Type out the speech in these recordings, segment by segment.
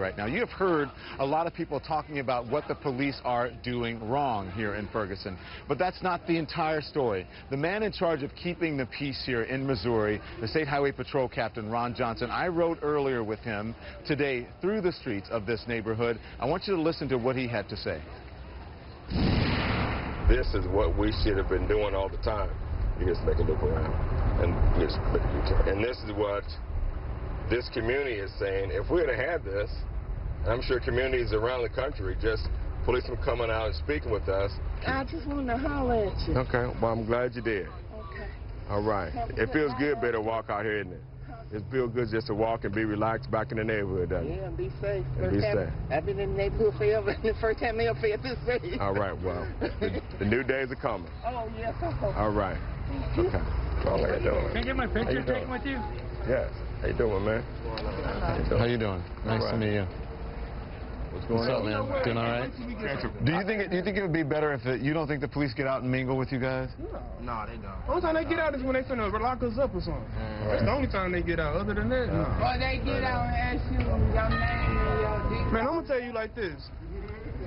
right now. You have heard a lot of people talking about what the police are doing wrong here in Ferguson, but that's not the entire story. The man in charge of keeping the peace here in Missouri, the State Highway Patrol Captain Ron Johnson, I rode earlier with him today through the streets of this neighborhood. I want you to listen to what he had to say. This is what we should have been doing all the time. You just make a look around and just make a U-turn. And this is what this community is saying. If we had had this, I'm sure communities around the country, just policemen coming out and speaking with us. I just wanted to holler at you. Okay, well, I'm glad you did. Okay. All right. It feels good better to walk out here, isn't it? It feels good just to walk and be relaxed back in the neighborhood, doesn't it? Yeah, and be safe. And be safe. I've been in the neighborhood forever, and the first time I felt this way. All right, well, the new days are coming. Oh, yes. All right. Okay. Well, how you doing? Can I get my picture taken with you? Yes. How you doing, man? How you doing? Nice to meet you. What's going on? What's up, man? Doing all right? Do you think it would be better if you don't think the police get out and mingle with you guys? No, they don't. The only time they get out is when they finna lock us up or something. That's the only time they get out. Other than that, no. Or they get out and ask you your name and your dick. Man, I'm gonna tell you like this.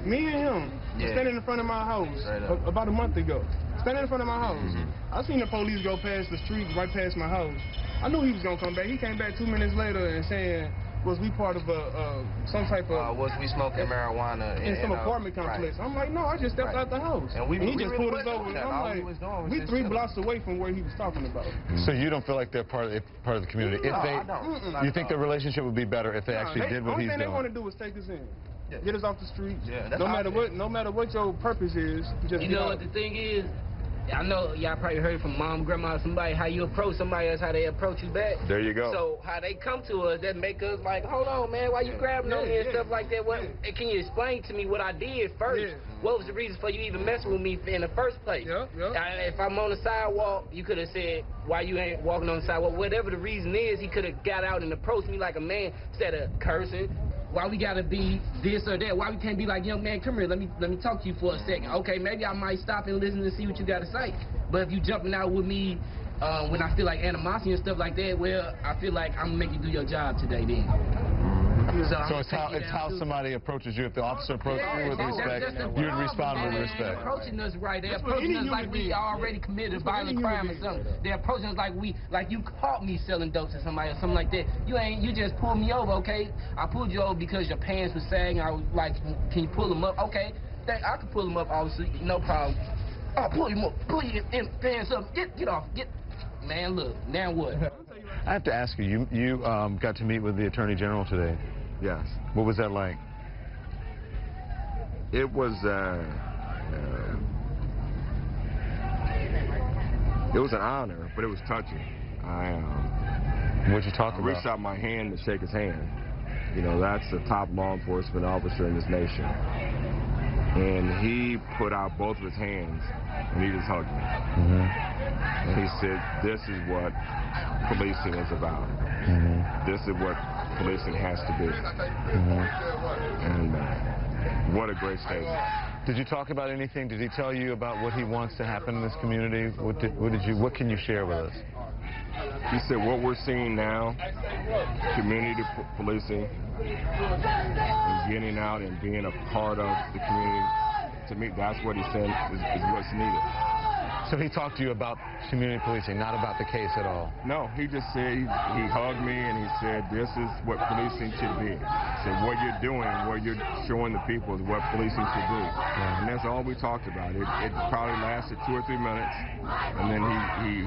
Me and him standing in front of my house about a month ago. Standing in front of my house. I seen the police go past the street, right past my house. I knew he was gonna come back. He came back 2 minutes later and saying, was we part of some type of... was we smoking marijuana in some apartment complex. Right. I'm like, no, I just stepped out the house. And he just pulled us over. I'm like, we 3 blocks away from where he was talking about. So you don't feel like they're part of the community? No, I don't. You think the relationship would be better if they actually did what he's doing? The only thing they want to do is take us in. Yeah. Get us off the street. Yeah, no matter what your purpose is, just you know what the thing is? I know y'all probably heard from mom, grandma, somebody, how you approach somebody else, how they approach you back. There you go. So how they come to us, that make us like, hold on, man, why you grabbing on me and stuff like that? What? Can you explain to me what I did first? Yeah. What was the reason for you even messing with me in the first place? If I'm on the sidewalk, you could have said, why you ain't walking on the sidewalk? Whatever the reason is, he could have got out and approached me like a man instead of cursing. Why we gotta be this or that? Why we can't be like, young man, come here, let me talk to you for a second. Okay, maybe I might stop and listen and see what you gotta say. But if you jumping out with me when I feel like animosity and stuff like that, well, I feel like I'm gonna make you do your job today then. So it's how somebody approaches you. If the officer approaches you with respect, you'd respond with respect. They're approaching us right. They're approaching us like we already committed a violent crime or something. They're approaching us like you caught me selling dope to somebody or something like that. You just pulled me over, okay? I pulled you over because your pants were sagging. I was like, can you pull them up? Okay, I can pull them up, obviously, no problem. Oh, pull your pants up. Get off. Man, look, now what? I have to ask you, you got to meet with the Attorney General today. Yes. What was that like? It was an honor, but it was touching. What'd you talk about? I reached out my hand to shake his hand. You know, that's the top law enforcement officer in this nation. And he put out both of his hands, and he just hugged me. And he said, this is what policing is about. This is what policing has to be. And what a great statement. Did you talk about anything? Did he tell you about what he wants to happen in this community? What can you share with us? He said what we're seeing now, community policing, and getting out and being a part of the community, to me, that's what he said is what's needed. So he talked to you about community policing, not about the case at all? No, he just said, he hugged me and he said, this is what policing should be. He said, what you're doing, what you're showing the people is what policing should be. And that's all we talked about. It probably lasted 2 or 3 minutes, and then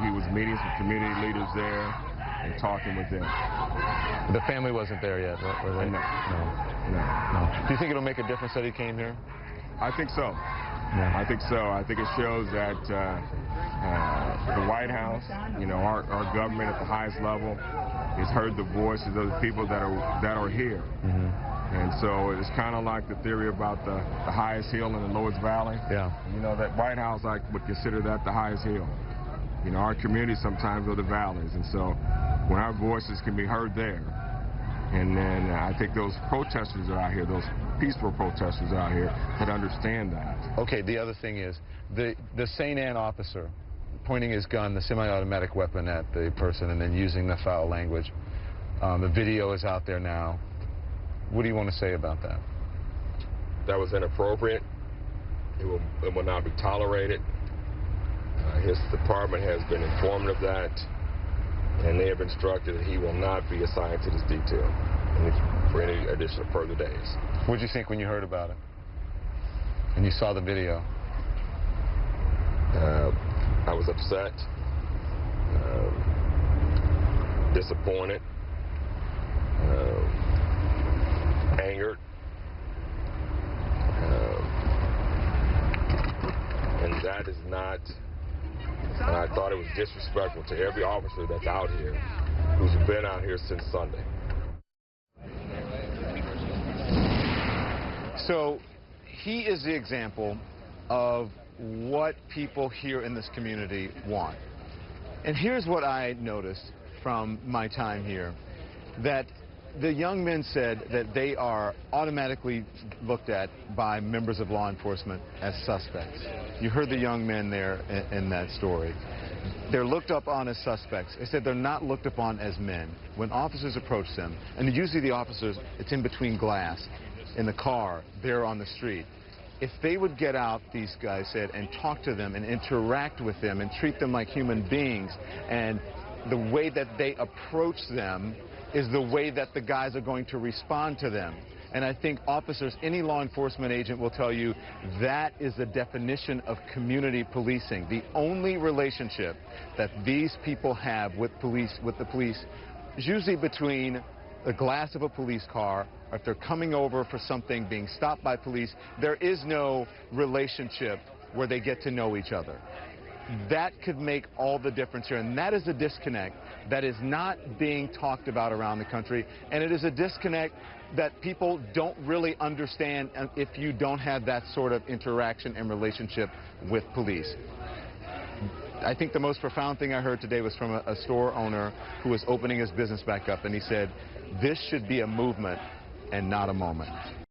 he was meeting some community leaders there and talking with them. The family wasn't there yet, were they? No. Do you think it'll make a difference that he came here? I think so. Yeah. I think so. I think it shows that the White House, you know, our government at the highest level has heard the voices of the people that are here. And so it's kind of like the theory about the highest hill in the lowest valley. Yeah. You know, that White House, I would consider that the highest hill. You know, our communities sometimes are the valleys. And so when our voices can be heard there, and then I think those protesters are out here, those peaceful protesters out here that understand that. Okay, the other thing is, the St. Ann officer pointing his gun, the semi-automatic weapon at the person and then using the foul language. The video is out there now. What do you want to say about that? That was inappropriate. It will not be tolerated. His department has been informed of that, and they have instructed that he will not be assigned to this detail for any additional further days. What did you think when you heard about it and you saw the video? I was upset, disappointed, angered, and that is not, and I thought it was disrespectful to every officer that's out here who's been out here since Sunday. So he is the example of what people here in this community want. And here's what I noticed from my time here, that the young men said that they are automatically looked at by members of law enforcement as suspects. You heard the young men there in that story. They're looked up on as suspects. They said they're not looked upon as men. When officers approach them, and usually the officers, it's in between glass, in the car, they're on the street. If they would get out, these guys said, and talk to them and interact with them and treat them like human beings, and the way that they approach them is the way that the guys are going to respond to them. And I think officers, any law enforcement agent will tell you that is the definition of community policing. The only relationship that these people have with the police is usually between the glass of a police car, or if they're coming over for something, being stopped by police. There is no relationship where they get to know each other. That could make all the difference here, and that is a disconnect that is not being talked about around the country, and it is a disconnect that people don't really understand if you don't have that sort of interaction and relationship with police. I think the most profound thing I heard today was from a store owner who was opening his business back up, and he said, this should be a movement and not a moment.